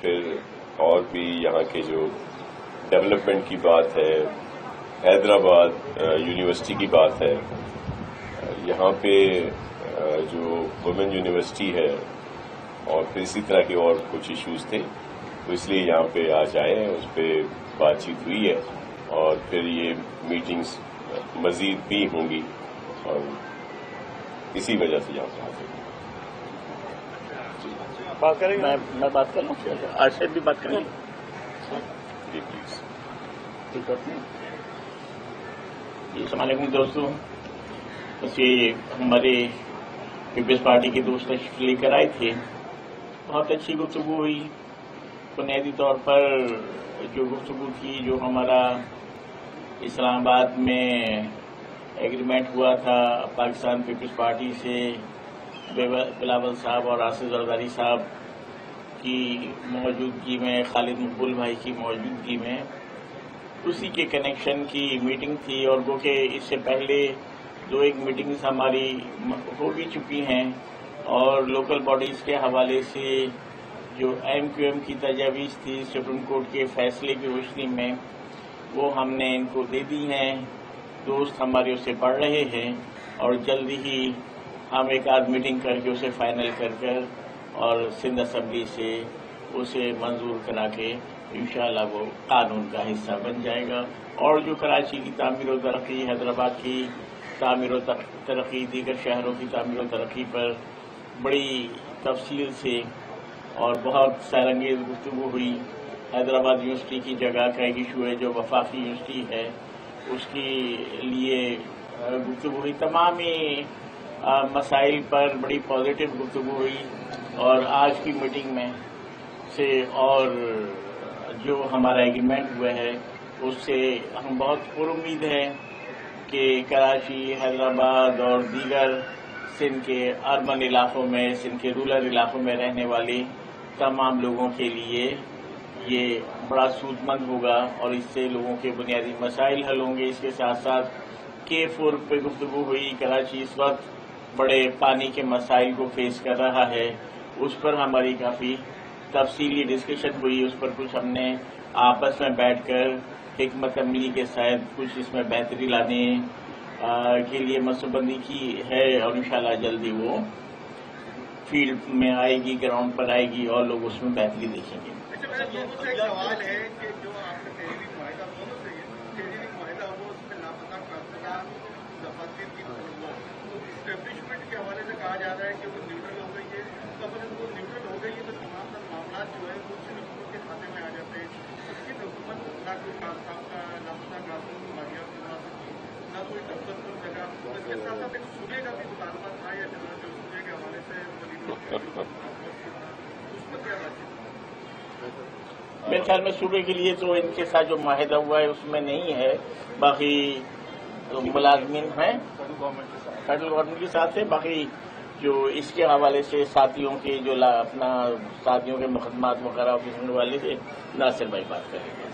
پھر اور بھی یہاں کے جو ڈیولپمنٹ کی بات ہے، حیدرآباد یونیورسٹی کی بات ہے، یہاں پہ جو وومن یونیورسٹی ہے، اور پھر اسی طرح کے اور کچھ ایشوز تھے، تو اس لیے یہاں پہ آج آئے ہیں، اس پہ بات چیت ہوئی ہے، اور پھر یہ میٹنگز مزید بھی ہوں گی، اور اسی وجہ سے یہاں پہ حاضر ہوں۔ بات کریں گے، میں بات کر لوں، آشد بھی بات کریں گے، جی پلیز۔ جی السلام علیکم دوستوں، بس یہ ہمارے پیپلز پارٹی کے دوست تشریف لے کر آئے تھے، بہت اچھی گفتگو ہوئی۔ بنیادی طور پر جو گفتگو تھی، جو ہمارا اسلام آباد میں ایگریمنٹ ہوا تھا پاکستان پیپلز پارٹی سے، بلاول صاحب اور آصف زرداری صاحب کی موجودگی میں، خالد مقبول بھائی کی موجودگی میں، اسی کے کنیکشن کی میٹنگ تھی، اور وہ کہ اس سے پہلے دو ایک میٹنگز ہماری ہو بھی چکی ہیں، اور لوکل باڈیز کے حوالے سے جو ایم کیو ایم کی تجاویز تھی سپریم کورٹ کے فیصلے کی روشنی میں، وہ ہم نے ان کو دے دی ہیں۔ دوست ہمارے اسے پڑھ رہے ہیں، اور جلدی ہی ہم ایک آدھ میٹنگ کر کے اسے فائنل کر اور سندھ اسمبلی سے اسے منظور کرا کے انشاءاللہ وہ قانون کا حصہ بن جائے گا، اور جو کراچی کی تعمیر و ترقی، حیدرآباد کی تعمیر و ترقی، دیگر شہروں کی تعمیر و ترقی پر بڑی تفصیل سے اور بہت سیرانگیز گفتگو ہوئی۔ حیدرآباد یونیورسٹی کی جگہ کا ایک ایشو ہے جو وفاقی یونیورسٹی ہے، اس کے لیے گفتگو ہوئی۔ تمامی مسائل پر بڑی پازیٹیو گفتگو ہوئی، اور آج کی میٹنگ میں سے اور جو ہمارا ایگریمنٹ ہوا ہے اس سے ہم بہت پر امید ہیں کہ کراچی، حیدرآباد اور دیگر سندھ کے اربن علاقوں میں، سندھ کے رورل علاقوں میں رہنے والے تمام لوگوں کے لیے یہ بڑا سود مند ہوگا، اور اس سے لوگوں کے بنیادی مسائل حل ہوں گے۔ اس کے ساتھ ساتھ K4 پہ گفتگو ہوئی۔ کراچی اس وقت بڑے پانی کے مسائل کو فیس کر رہا ہے، اس پر ہماری کافی تفصیلی ڈسکشن ہوئی، اس پر کچھ ہم نے آپس میں بیٹھ کر حکمت عملی کے ساتھ کچھ اس میں بہتری لانے کے لیے منصوبہ بندی کی ہے، اور انشاءاللہ جلدی وہ فیلڈ میں آئے گی، گراؤنڈ پر آئے گی، اور لوگ اس میں بہتری دیکھیں گے۔ اچھا، ایک سوال ہے کہ جو آپ نے تحریری معاہدہ دونوں سے تحریری معاہدہ وہ اس میں لاپتہ کارکنان دفاتر کی اسٹیبلشمنٹ کے حوالے سے کہا جا رہا ہے کہ وہ نیوٹرل ہو گئی ہے، تو اگر وہ نیوٹرل ہو گئی ہے تو تمام تر معاملات جو ہے وہ صرف حکومت کے کھاتے میں آ جاتے ہیں۔ اس کی حکومت نہ کوئی لاپتہ کارکنوں کی مالیات بنا سکی، نہ کوئی دفتر پر جگہ، اس کے ساتھ ساتھ ایک صوبے کا بھی مطالبہ تھا، یا جو صوبے کے حوالے سے اس پر کیا بات ہے؟ میرے خیال میں صوبے کے لیے تو ان کے ساتھ جو معاہدہ ہوا ہے اس میں نہیں ہے، باقی ملازمین ہیں فیڈرل گورنمنٹ کے ساتھ ہے، باقی جو اس کے حوالے سے ساتھیوں کے جو اپنا ساتھیوں کے مقدمات وغیرہ آفیسر والے سے ناصر بھائی بات کریں گے۔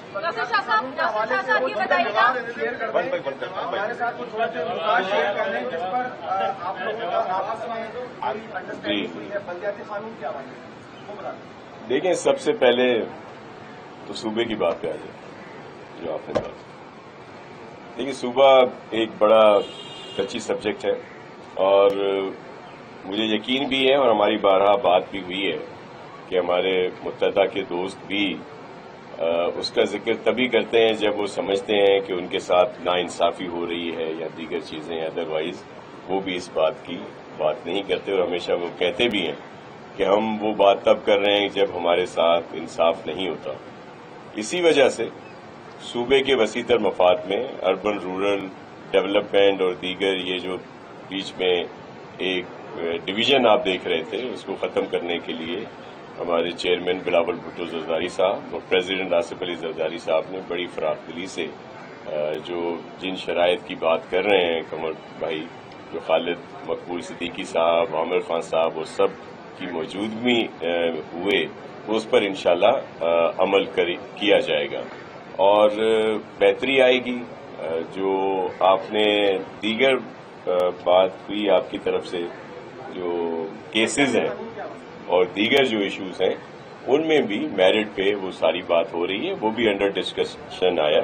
دیکھیں، سب سے پہلے تو صوبے کی بات پہ آ جائے جو آپ نے بات کی۔ دیکھیے، صوبہ ایک بڑا ٹچی سبجیکٹ ہے، اور مجھے یقین بھی ہے، اور ہماری بارہا بات بھی ہوئی ہے کہ ہمارے متحدہ کے دوست بھی اس کا ذکر تبھی کرتے ہیں جب وہ سمجھتے ہیں کہ ان کے ساتھ ناانصافی ہو رہی ہے یا دیگر چیزیں، ادروائز وہ بھی اس بات کی بات نہیں کرتے، اور ہمیشہ وہ کہتے بھی ہیں کہ ہم وہ بات تب کر رہے ہیں جب ہمارے ساتھ انصاف نہیں ہوتا۔ اسی وجہ سے صوبے کے وسیع تر مفاد میں اربن رورل ڈیولپمنٹ اور دیگر یہ جو بیچ میں ایک ڈویژن آپ دیکھ رہے تھے، اس کو ختم کرنے کے لیے ہمارے چیئرمین بلاول بھٹو زرداری صاحب اور پریزیڈنٹ آصف علی زرداری صاحب نے بڑی فراخ دلی سے جن شرائط کی بات کر رہے ہیں قمر بھائی، جو خالد مقبول صدیقی صاحب، عامر خان صاحب، وہ سب کی موجودگی ہوئے، اس پر انشاءاللہ عمل کیا جائے گا اور بہتری آئے گی۔ جو آپ نے دیگر بات ہوئی آپ کی طرف سے، جو کیسز ہیں اور دیگر جو ایشوز ہیں، ان میں بھی میرٹ پہ وہ ساری بات ہو رہی ہے. وہ بھی انڈر ڈسکشن آیا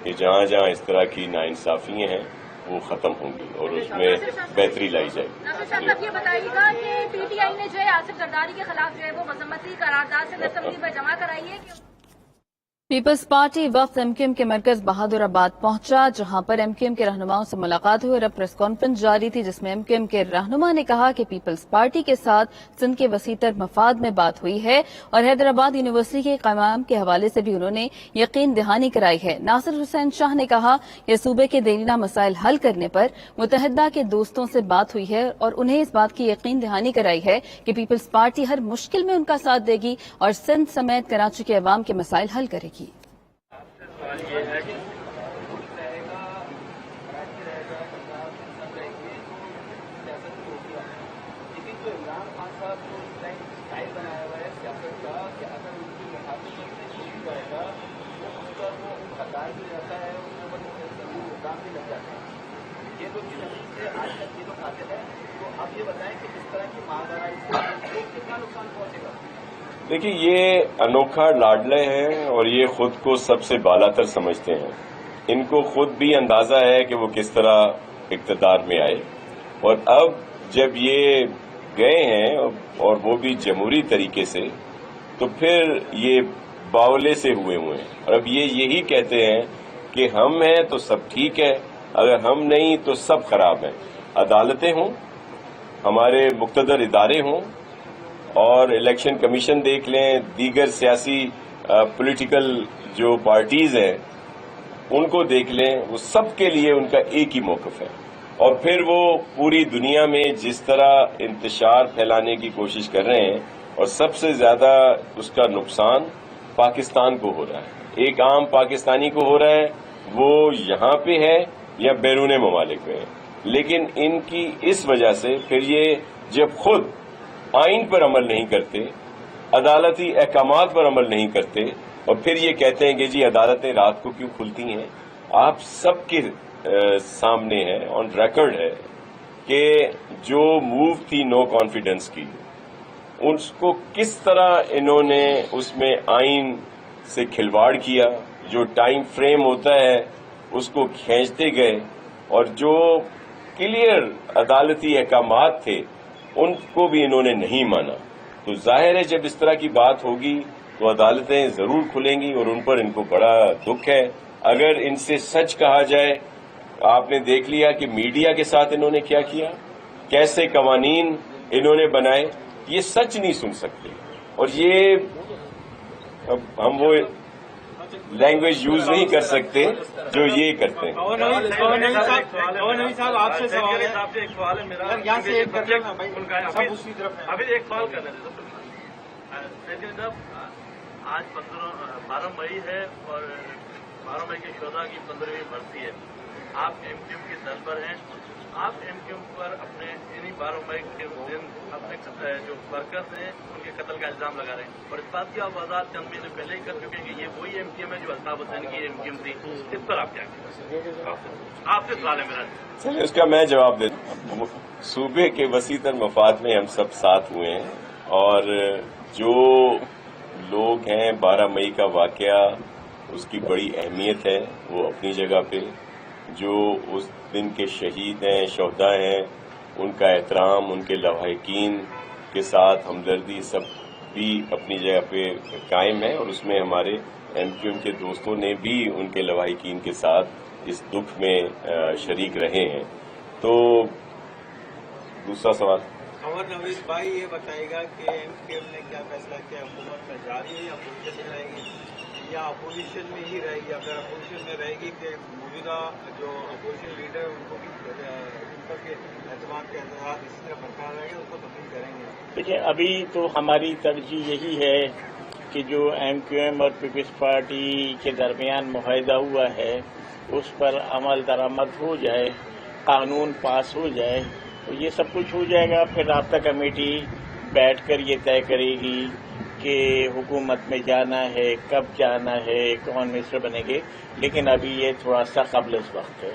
کہ جہاں جہاں اس طرح کی ناانصافیاں ہیں وہ ختم ہوں گی اور اس میں بہتری لائی جائے گی. ناصر صاحب اب یہ بتائیے گا کہ پی ٹی آئی نے جو ہے آصف زرداری کے خلاف جو ہے وہ مذمتی قرارداد سے اسمبلی میں جمع کرائی ہے. پیپلز پارٹی وفد ایم کیو ایم کے مرکز بہادر آباد پہنچا، جہاں پر ایم کیو ایم کے رہنماؤں سے ملاقات ہوئی اور اب پریس کانفرنس جاری تھی، جس میں ایم کیو ایم کے رہنما نے کہا کہ پیپلز پارٹی کے ساتھ سندھ کے وسیع تر مفاد میں بات ہوئی ہے اور حیدرآباد یونیورسٹی کے قیام کے حوالے سے بھی انہوں نے یقین دہانی کرائی ہے. ناصر حسین شاہ نے کہا کہ صوبے کے دیرینہ مسائل حل کرنے پر متحدہ کے دوستوں سے بات ہوئی ہے اور انہیں اس بات کی یقین دہانی کرائی ہے کہ پیپلز پارٹی ہر مشکل میں ان کا ساتھ دے گی اور سندھ سمیت کراچی کے عوام کے مسائل حل کرے گی. دیکھیے، یہ انوکھا لاڈلے ہیں اور یہ خود کو سب سے بالا تر سمجھتے ہیں. ان کو خود بھی اندازہ ہے کہ وہ کس طرح اقتدار میں آئے، اور اب جب یہ گئے ہیں اور وہ بھی جمہوری طریقے سے، تو پھر یہ باولے سے ہوئے ہیں اور اب یہ یہی کہتے ہیں کہ ہم ہیں تو سب ٹھیک ہے، اگر ہم نہیں تو سب خراب ہیں. عدالتیں ہوں، ہمارے مقتدر ادارے ہوں، اور الیکشن کمیشن دیکھ لیں، دیگر سیاسی پولیٹیکل جو پارٹیز ہیں ان کو دیکھ لیں، وہ سب کے لیے ان کا ایک ہی موقف ہے. اور پھر وہ پوری دنیا میں جس طرح انتشار پھیلانے کی کوشش کر رہے ہیں، اور سب سے زیادہ اس کا نقصان پاکستان کو ہو رہا ہے. ایک عام پاکستانی کو ہو رہا ہے، وہ یہاں پہ ہے یا بیرون ممالک میں ہے. لیکن ان کی اس وجہ سے پھر یہ جب خود آئین پر عمل نہیں کرتے، عدالتی احکامات پر عمل نہیں کرتے، اور پھر یہ کہتے ہیں کہ جی عدالتیں رات کو کیوں کھلتی ہیں. آپ سب کے سامنے ہے، آن ریکارڈ ہے کہ جو موو تھی نو کانفیڈنس کی، اس کو کس طرح انہوں نے اس میں آئین سے کھلواڑ کیا. جو ٹائم فریم ہوتا ہے اس کو کھینچتے گئے، اور جو کلیئر عدالتی احکامات تھے ان کو بھی انہوں نے نہیں مانا. تو ظاہر ہے جب اس طرح کی بات ہوگی تو عدالتیں ضرور کھلیں گی، اور ان پر ان کو بڑا دکھ ہے. اگر ان سے سچ کہا جائے، آپ نے دیکھ لیا کہ میڈیا کے ساتھ انہوں نے کیا کیا، کیسے قوانین انہوں نے بنائے، یہ سچ نہیں سن سکتے. اور یہ اب ہم وہ لینگویج یوز نہیں کر سکتے جو یہ کرتے ہیں. صاحب آپ سے سوال ہے، آپ سے ایک سوال ہے میرا، یہاں سے ایک ابھی ایک سوال کر رہے تھے صاحب. آج 12 مئی ہے اور 12 مئی کے شہداء کی 15ویں برسی ہے. آپ ایم کیو کے دل پر ہیں، آپ ایم کیو پر اپنے انہی 12 مئی کے دن اپنے جو ورکرز ہیں ان کے قتل کا الزام لگا رہے ہیں، اور اس بات کی آپ وضاحت چند مہینے پہلے ہی کر چکے ہیں کہ یہ وہی ایم کیو ہے جو الطاف حسین کی ایم کیو تھی. اس پر آپ کیا کہیں؟ آپ سے سوال ہے میرا. چلیے اس کا میں جواب دیتا ہوں. صوبے کے وسیع تر مفاد میں ہم سب ساتھ ہوئے ہیں، اور جو لوگ ہیں 12 مئی کا واقعہ اس کی بڑی اہمیت ہے، وہ اپنی جگہ پہ. جو اس دن کے شہید ہیں، شہداء ہیں، ان کا احترام، ان کے لواحقین کے ساتھ ہمدردی سب بھی اپنی جگہ پہ قائم ہے، اور اس میں ہمارے ایم کیو ایم کے دوستوں نے بھی ان کے لواحقین کے ساتھ اس دکھ میں شریک رہے ہیں. تو دوسرا سوال. اور نویز بھائی یہ بتائے گا کہ ایم کیو ایم نے کیا فیصلہ کیا، حکومت میں جاری ہے یا اپوزیشن میں رہے گی، یا اپوزیشن میں ہی رہے گی؟ اگر اپوزیشن میں رہے گی کہ موجودہ جو اپوزیشن لیڈر ان کو بھی اعتماد کے اعتراض اسی طرح برقرار رہے گا، اس کو تبدیل کریں گے؟ دیکھیں، ابھی تو ہماری ترجیح یہی ہے کہ جو ایم کیو ایم اور پیپلز پارٹی کے درمیان معاہدہ ہوا ہے اس پر عمل درآمد ہو جائے، قانون پاس ہو جائے، تو یہ سب کچھ ہو جائے گا. پھر رابطہ کمیٹی بیٹھ کر یہ طے کرے گی کہ حکومت میں جانا ہے، کب جانا ہے، کون منسٹر بنے گے. لیکن ابھی یہ تھوڑا سا قبل اس وقت ہے.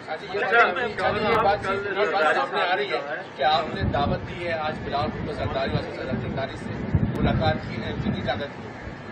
کہ آپ نے دعوت دی ہے آج بلاول بھٹو زرداری سے ملاقات کی، ایم کیو کی اجازت کی،